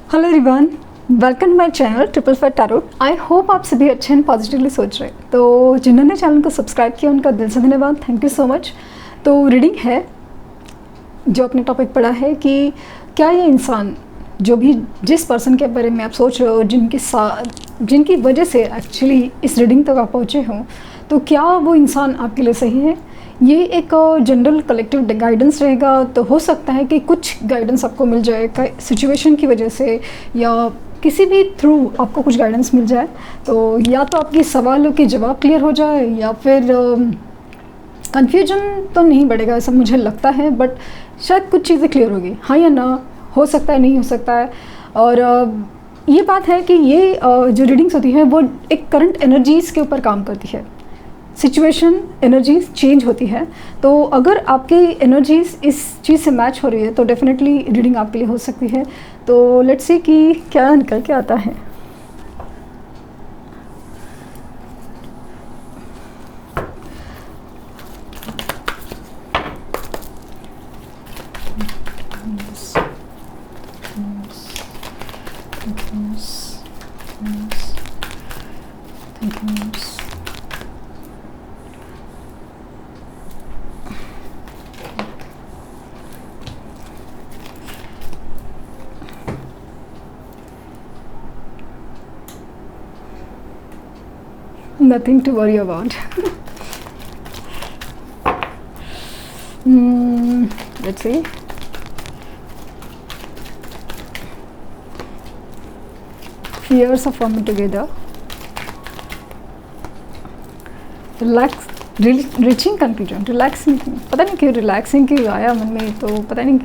Hello everyone, welcome to my channel triple five tarot. I hope आप सभी अच्छे and positively सोच रहे हैं। तो जिन्होंने चैनल को सब्सक्राइब किया उनका दिल से धन्यवाद, थैंक यू सो मच। तो रीडिंग है जो अपने टॉपिक पढ़ा है कि क्या ये इंसान जो भी जिस पर्सन के बारे में आप सोच रहे हो, जिनकी वजह से एक्चुअली इस रीडिंग तक आप पहुँचे हों, तो क्या वो इंसान आपके लिए सही है। ये एक जनरल कलेक्टिव गाइडेंस रहेगा। तो हो सकता है कि कुछ गाइडेंस आपको मिल जाए सिचुएशन की वजह से, या किसी भी थ्रू आपको कुछ गाइडेंस मिल जाए। तो या तो आपके सवालों के जवाब क्लियर हो जाए, या फिर कन्फ्यूजन तो नहीं बढ़ेगा ऐसा मुझे लगता है, बट शायद कुछ चीज़ें क्लियर होगी, हाँ या ना, हो सकता है नहीं हो सकता है। और ये बात है कि ये जो रीडिंग्स होती है वो एक करंट एनर्जीज़ के ऊपर काम करती है। सिचुएशन एनर्जीज चेंज होती है, तो अगर आपकी एनर्जीज इस चीज़ से मैच हो रही है तो डेफिनेटली रीडिंग आपके लिए हो सकती है। तो लेट्स सी कि क्या निकल के आता है। Nothing to worry about. Let's see. Fears are forming together. Relax, reaching conclusion. Relaxing. पता नहीं क्यों relaxing क्यों आया मन में, तो पता नहीं.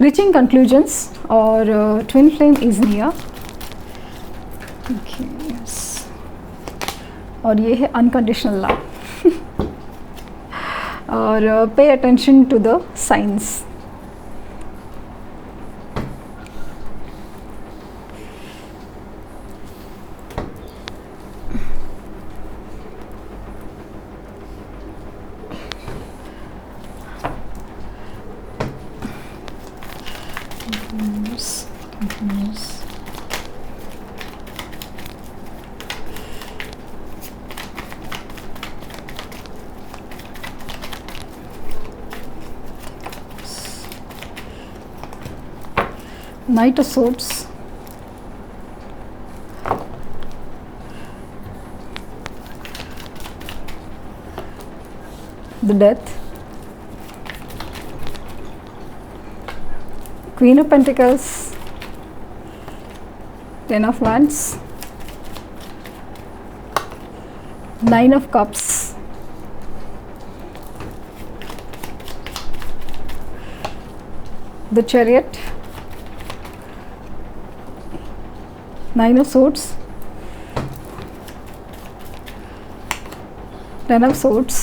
Reaching conclusions और twin flame is near. Okay, yes. और ये है अनकंडीशनल लव और pay attention to the science. Knight of Swords, the Death, Queen of Pentacles, Ten of Wands, Nine of Cups, the Chariot, Nine of Swords, Ten of Swords,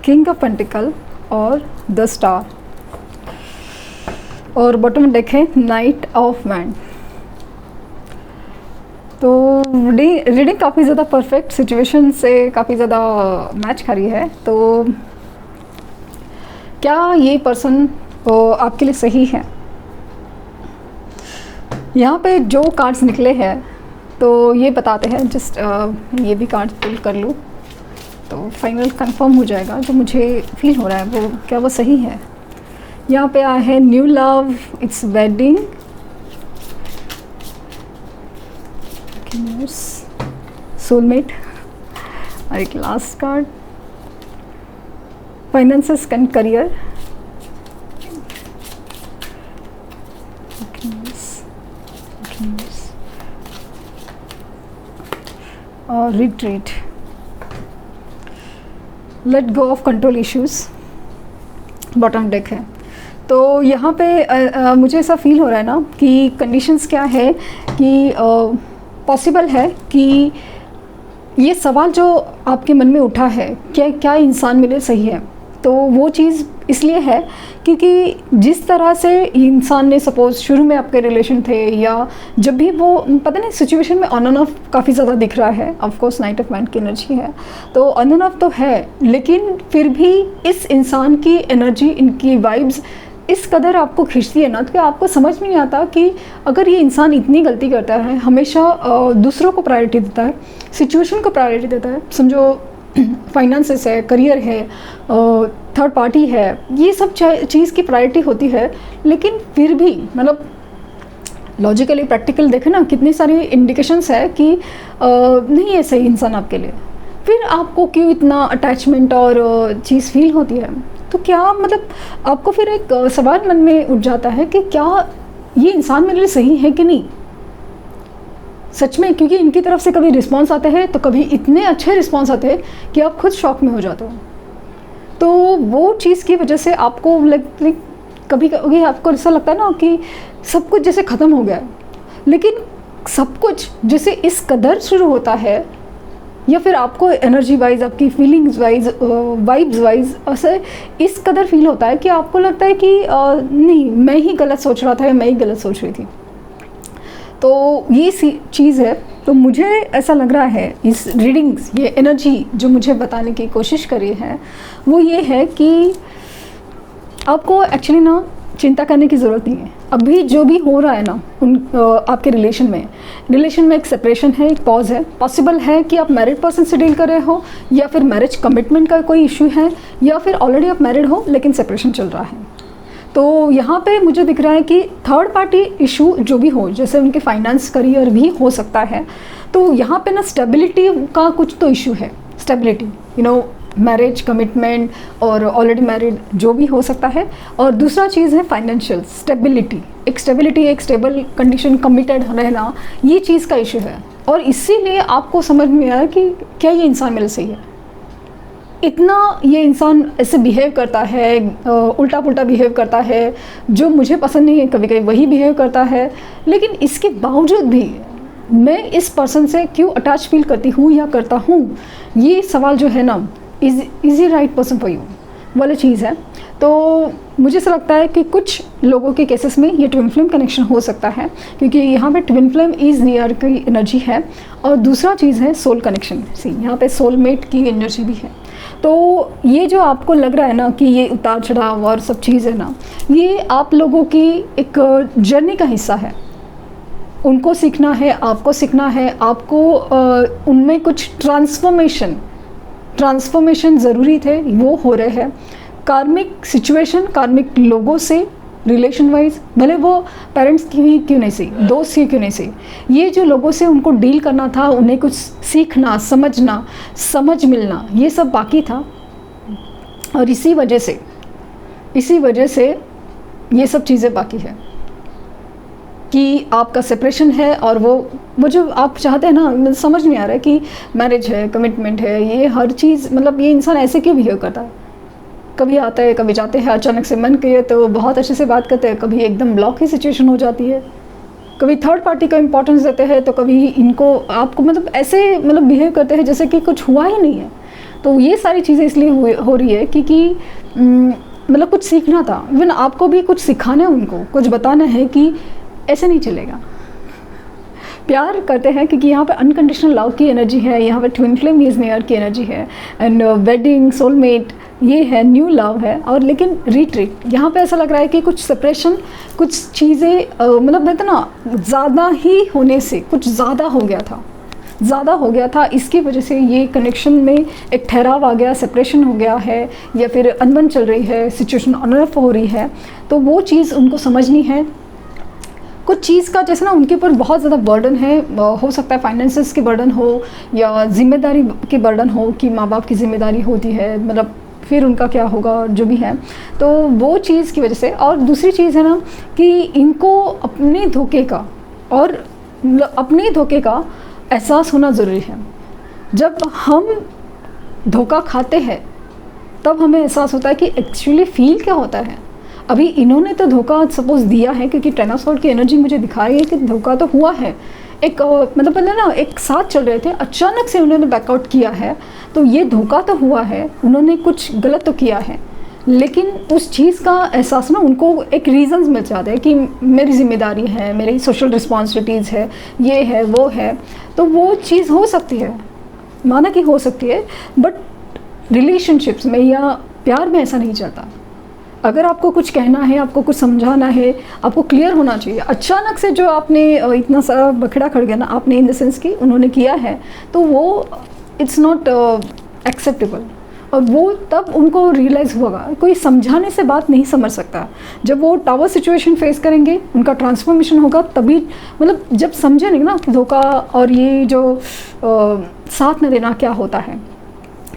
King of Pentacle और The Star, और bottom में देखें Knight of Wands। तो reading काफ़ी ज़्यादा perfect situation से काफ़ी ज़्यादा मैच कर रही है। तो क्या ये पर्सन वो आपके लिए सही है। यहाँ पे जो कार्ड्स निकले हैं तो ये बताते हैं, जस्ट ये भी कार्ड पुल कर लूँ तो फाइनल कंफर्म हो जाएगा। जो मुझे फील हो रहा है वो क्या वो सही है। यहाँ पे आया है new love, it's wedding, soulmate, और एक last card finances and career, और retreat, let go of control issues, bottom deck है। तो यहाँ पे मुझे ऐसा फील हो रहा है ना कि कंडीशंस क्या है कि पॉसिबल है कि ये सवाल जो आपके मन में उठा है, क्या इंसान मेरे लिए सही है, तो वो चीज़ इसलिए है क्योंकि जिस तरह से इंसान ने सपोज शुरू में आपके रिलेशन थे, या जब भी वो पता नहीं सिचुएशन में ऑन एंड ऑफ काफ़ी ज़्यादा दिख रहा है। Of course night of wands की एनर्जी है तो ऑन एंड ऑफ तो है, लेकिन फिर भी इस इंसान की एनर्जी, इनकी वाइब्स इस कदर आपको खींचती है ना कि आपको समझ में नहीं आता कि अगर ये इंसान इतनी गलती करता है, हमेशा दूसरों को प्रायोरिटी देता है, सिचुएशन को प्रायोरिटी देता है, समझो फाइनेंसेस है, करियर है, थर्ड पार्टी है, ये सब चीज़ की प्रायोरिटी होती है, लेकिन फिर भी मतलब लॉजिकली प्रैक्टिकल देखें ना, कितनी सारी इंडिकेशंस है कि नहीं है सही इंसान आपके लिए, फिर आपको क्यों इतना अटैचमेंट और चीज़ फील होती है? तो क्या मतलब आपको फिर एक सवाल मन में उठ जाता है कि क्या ये इंसान मेरे लिए सही है कि नहीं सच में, क्योंकि इनकी तरफ से कभी रिस्पांस आते हैं तो कभी इतने अच्छे रिस्पांस आते हैं कि आप खुद शॉक में हो जाते हो। तो वो चीज़ की वजह से आपको लाइक कभी कभी आपको ऐसा लगता है ना कि सब कुछ जैसे ख़त्म हो गया है, लेकिन सब कुछ जैसे इस कदर शुरू होता है, या फिर आपको एनर्जी वाइज, आपकी फीलिंग्स वाइज, वाइब्स वाइज ऐसे इस कदर फील होता है कि आपको लगता है कि नहीं मैं ही गलत सोच रहा था या मैं ही गलत सोच रही थी। तो ये चीज़ है। तो मुझे ऐसा लग रहा है इस रीडिंग्स, ये एनर्जी जो मुझे बताने की कोशिश करी है वो ये है कि आपको एक्चुअली ना चिंता करने की ज़रूरत नहीं है। अभी जो भी हो रहा है ना आपके रिलेशन में एक सेपरेशन है, एक पॉज है, पॉसिबल है कि आप मैरिड पर्सन से डील कर रहे हो, या फिर मैरिज कमिटमेंट का कोई इशू है, या फिर ऑलरेडी आप मैरिड हो लेकिन सेपरेशन चल रहा है। तो यहाँ पे मुझे दिख रहा है कि थर्ड पार्टी इशू जो भी हो, जैसे उनके फाइनेंस, करियर भी हो सकता है। तो यहाँ पे ना स्टेबिलिटी का कुछ तो इशू है, स्टेबिलिटी मैरिज कमिटमेंट और ऑलरेडी मैरिड जो भी हो सकता है। और दूसरा चीज़ है फाइनेंशियल स्टेबिलिटी, एक स्टेबल कंडीशन, कमिटेड रहना, ये चीज़ का इशू है। और इसीलिए आपको समझ में आया कि क्या ये इंसान मेरे सही है, इतना ये इंसान ऐसे बिहेव करता है, उल्टा पुल्टा बिहेव करता है, जो मुझे पसंद नहीं है कभी कभी वही बिहेव करता है, लेकिन इसके बावजूद भी मैं इस पर्सन से क्यों अटैच फील करती हूँ या करता हूँ, ये सवाल जो है ना, is he right person for you वाली चीज़ है। तो मुझे ऐसा लगता है कि कुछ लोगों के केसेस में ये ट्विन फ्लेम कनेक्शन हो सकता है, क्योंकि यहाँ पे ट्विन फ्लेम इज़ नियर की एनर्जी है। और दूसरा चीज़ है सोल कनेक्शन, यहाँ पे सोलमेट की एनर्जी भी है। तो ये जो आपको लग रहा है ना कि ये उतार चढ़ाव और सब चीज़ है ना, ये आप लोगों की एक जर्नी का हिस्सा है। उनको सीखना है, आपको सीखना है, आपको उनमें कुछ ट्रांसफॉर्मेशन ज़रूरी थे, वो हो रहे हैं। कार्मिक सिचुएशन, कार्मिक लोगों से रिलेशन वाइज, भले वो पेरेंट्स की ही क्यों नहीं सही, दोस्त ही क्यों नहीं सही, ये जो लोगों से उनको डील करना था, उन्हें कुछ सीखना, समझना, समझ मिलना, ये सब बाकी था। और इसी वजह से ये सब चीज़ें बाकी है कि आपका सेपरेशन है। और वो जो आप चाहते हैं ना, समझ नहीं आ रहा है कि मैरिज है, कमिटमेंट है, ये हर चीज़, मतलब ये इंसान ऐसे क्यों बिहेव करता है, कभी आता है कभी जाते हैं, अचानक से मन किए तो बहुत अच्छे से बात करते हैं, कभी एकदम ब्लॉक की सिचुएशन हो जाती है, कभी थर्ड पार्टी को इम्पोर्टेंस देते हैं, तो कभी इनको आपको मतलब ऐसे मतलब बिहेव करते हैं जैसे कि कुछ हुआ ही नहीं है। तो ये सारी चीज़ें इसलिए हो रही है क्योंकि मतलब कुछ सीखना था, इवन आपको भी कुछ सिखाना है, उनको कुछ बताना है कि ऐसे नहीं चलेगा। प्यार करते हैं क्योंकि यहाँ पे अनकंडीशनल लव की एनर्जी है, यहाँ पे ट्विन फ्लेम इज नियर की एनर्जी है, एंड वेडिंग, सोलमेट ये है, न्यू लव है। और लेकिन रिट्रीट, यहाँ पे ऐसा लग रहा है कि कुछ सेपरेशन, कुछ चीज़ें मतलब कहते ना ज़्यादा ही होने से कुछ ज़्यादा हो गया था, इसकी वजह से ये कनेक्शन में एक ठहराव आ गया, सेपरेशन हो गया है, या फिर अनबन चल रही है, सिचुएशन अनरफ हो रही है। तो वो चीज़ उनको समझनी है। कुछ चीज़ का जैसे ना उनके ऊपर बहुत ज़्यादा बर्डन है, हो सकता है फाइनेंसेस की बर्डन हो, या जिम्मेदारी की बर्डन हो कि माँ बाप की जिम्मेदारी होती है, मतलब फिर उनका क्या होगा जो भी है। तो वो चीज़ की वजह से। और दूसरी चीज़ है ना कि इनको अपने धोखे का एहसास होना ज़रूरी है। जब हम धोखा खाते हैं तब हमें एहसास होता है कि एक्चुअली फील क्या होता है। अभी इन्होंने तो धोखा सपोज दिया है, क्योंकि टेन ऑफ सॉर्ड की एनर्जी मुझे दिखा रही है कि धोखा तो हुआ है। एक मतलब पहले ना एक साथ चल रहे थे, अचानक से उन्होंने बैकआउट किया है, तो ये धोखा तो हुआ है, उन्होंने कुछ गलत तो किया है, लेकिन उस चीज़ का एहसास ना उनको एक रीज़न्स मिल जाते हैं कि मेरी जिम्मेदारी है, मेरी सोशल रिस्पॉन्सिबिलिटीज़ है, ये है वो है। तो वो चीज़ हो सकती है, माना कि हो सकती है, बट रिलेशनशिप्स में या प्यार में ऐसा नहीं चलता। अगर आपको कुछ कहना है, आपको कुछ समझाना है, आपको क्लियर होना चाहिए। अचानक से जो आपने इतना सारा बखेड़ा खड़ गया ना, आपने इन द सेंस कि उन्होंने किया है, तो वो इट्स नॉट एक्सेप्टेबल। और वो तब उनको रियलाइज़ होगा, कोई समझाने से बात नहीं समझ सकता। जब वो टावर सिचुएशन फेस करेंगे, उनका ट्रांसफॉर्मेशन होगा, तभी मतलब जब समझेंगे ना कि धोखा और ये जो साथ न देना क्या होता है,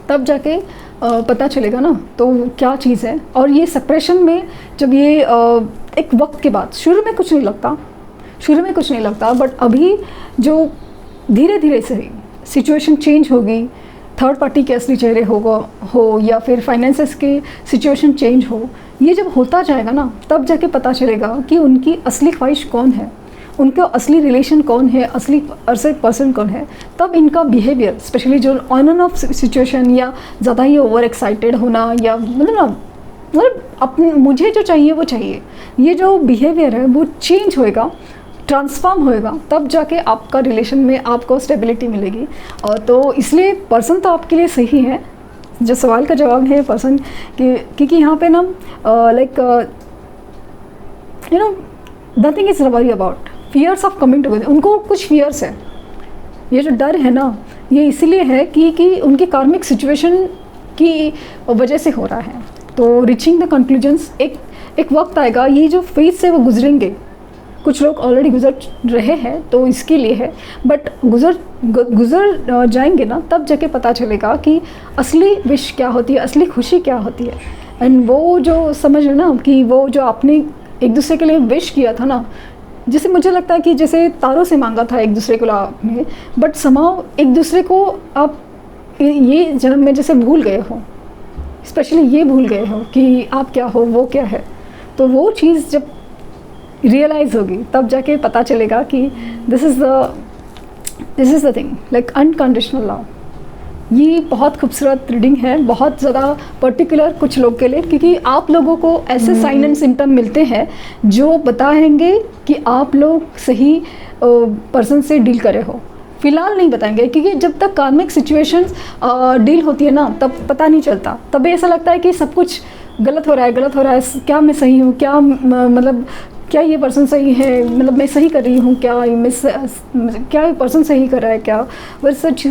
तब जाके पता चलेगा ना तो क्या चीज़ है। और ये सेपरेशन में जब ये एक वक्त के बाद, शुरू में कुछ नहीं लगता, बट अभी जो धीरे धीरे से सिचुएशन चेंज होगी, थर्ड पार्टी के असली चेहरे हो या फिर फाइनेंसेस के सिचुएशन चेंज हो, ये जब होता जाएगा ना, तब जाके पता चलेगा कि उनकी असली ख्वाहिश कौन है, उनका असली रिलेशन कौन है, असली पर्सन कौन है। तब इनका बिहेवियर, स्पेशली जो ऑन एंड ऑफ सिचुएशन या ज़्यादा ही ओवर एक्साइटेड होना, या मतलब अपने मुझे जो चाहिए वो चाहिए, ये जो बिहेवियर है वो चेंज होएगा, ट्रांसफॉर्म होएगा, तब जाके आपका रिलेशन में आपको स्टेबिलिटी मिलेगी। और तो इसलिए पर्सन तो आपके लिए सही है। जो सवाल का जवाब है पर्सन, क्योंकि यहाँ पे ना like nothing is worry about fears of coming together. उनको कुछ फियर्स है, ये जो डर है ना, ये इसीलिए है कि उनकी कार्मिक सिचुएशन की वजह से हो रहा है। तो रीचिंग द कंक्लूजन्स, एक वक्त आएगा, ये जो फेज से वो गुजरेंगे, कुछ लोग ऑलरेडी गुजर रहे हैं तो इसके लिए है, बट गुजर जाएंगे ना, तब जाके पता चलेगा कि असली विश क्या होती है, असली खुशी क्या होती है। एंड वो जो समझ लो ना कि वो जो आपने एक दूसरे के लिए विश किया था ना, जैसे मुझे लगता है कि जैसे तारों से मांगा था एक दूसरे को आपने, बट समाव एक दूसरे को आप ये जन्म में जैसे भूल गए हो, स्पेशली ये भूल गए हो कि आप क्या हो, वो क्या है। तो वो चीज़ जब रियलाइज़ होगी, तब जाके पता चलेगा कि this is the thing, like unconditional love. ये बहुत खूबसूरत रीडिंग है, बहुत ज़्यादा पर्टिकुलर कुछ लोग के लिए, क्योंकि आप लोगों को ऐसे साइन एंड सिम्टम मिलते हैं जो बताएंगे कि आप लोग सही पर्सन से डील करे हो। फ़िलहाल नहीं बताएंगे, क्योंकि जब तक कार्मिक सिचुएशंस डील होती है ना, तब पता नहीं चलता, तब ऐसा लगता है कि सब कुछ गलत हो रहा है, क्या मैं सही हूँ, क्या मतलब क्या ये पर्सन सही है, मतलब मैं सही कर रही हूँ क्या, क्या ये पर्सन सही कर रहा है क्या, वैसे सच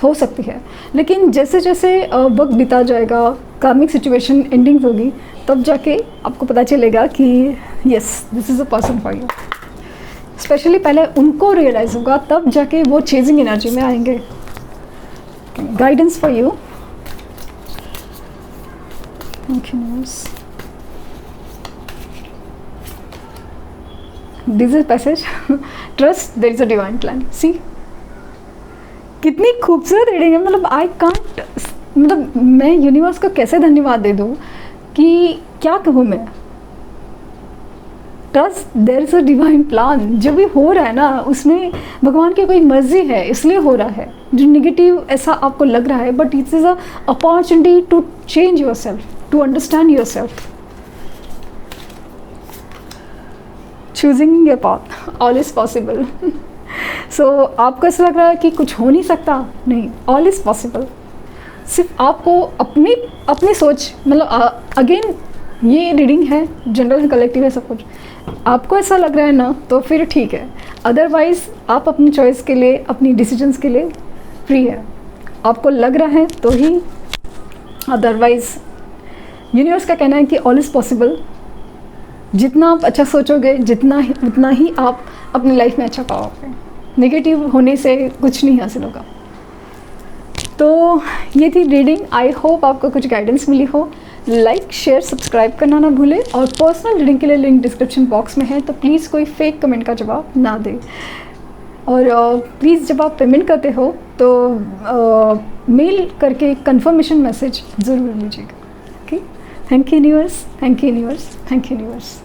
हो सकती है। लेकिन जैसे जैसे वक्त बीता जाएगा, कार्मिक सिचुएशन एंडिंग होगी, तब जाके आपको पता चलेगा कि yes, this is a person for you. Specially पहले उनको रियलाइज़ होगा, तब जाके वो चेजिंग एनर्जी में आएंगे। Guidance for you. This is passage, trust there is a divine plan. See कितनी खूबसूरत रीडिंग है, मतलब आई कांट, मतलब मैं यूनिवर्स को कैसे धन्यवाद दे दूँ कि क्या कहूँ मैं। Trust there is a divine plan, जो भी हो रहा है ना, उसमें भगवान की कोई मर्जी है, इसलिए हो रहा है। जो निगेटिव ऐसा आपको लग रहा है, but it's is a opportunity to change your self, to understand your self. Choosing your path, all is possible. So आपको ऐसा लग रहा है कि कुछ हो नहीं सकता, नहीं, ऑल इज़ पॉसिबल। सिर्फ आपको अपनी सोच, मतलब अगेन ये रीडिंग है, जनरल है, कलेक्टिव है, सब कुछ। आपको ऐसा लग रहा है ना, तो फिर ठीक है, अदरवाइज़ आप अपनी चॉइस के लिए, अपनी डिसीजंस के लिए फ्री है। आपको लग रहा है तो ही, अदरवाइज़ यूनिवर्स का कहना है कि ऑल इज़ पॉसिबल। जितना आप अच्छा सोचोगे, उतना ही आप अपनी लाइफ में अच्छा पाओगे। नेगेटिव होने से कुछ नहीं हासिल होगा। तो ये थी रीडिंग। आई होप आपको कुछ गाइडेंस मिली हो। लाइक, शेयर, सब्सक्राइब करना ना भूलें। और पर्सनल रीडिंग के लिए लिंक डिस्क्रिप्शन बॉक्स में है, तो प्लीज़ कोई फेक कमेंट का जवाब ना दें। और प्लीज़ जब आप पेमेंट करते हो तो मेल करके कंफर्मेशन मैसेज ज़रूर लीजिएगा। Okay, thank you universe, thank you universe, thank you universe.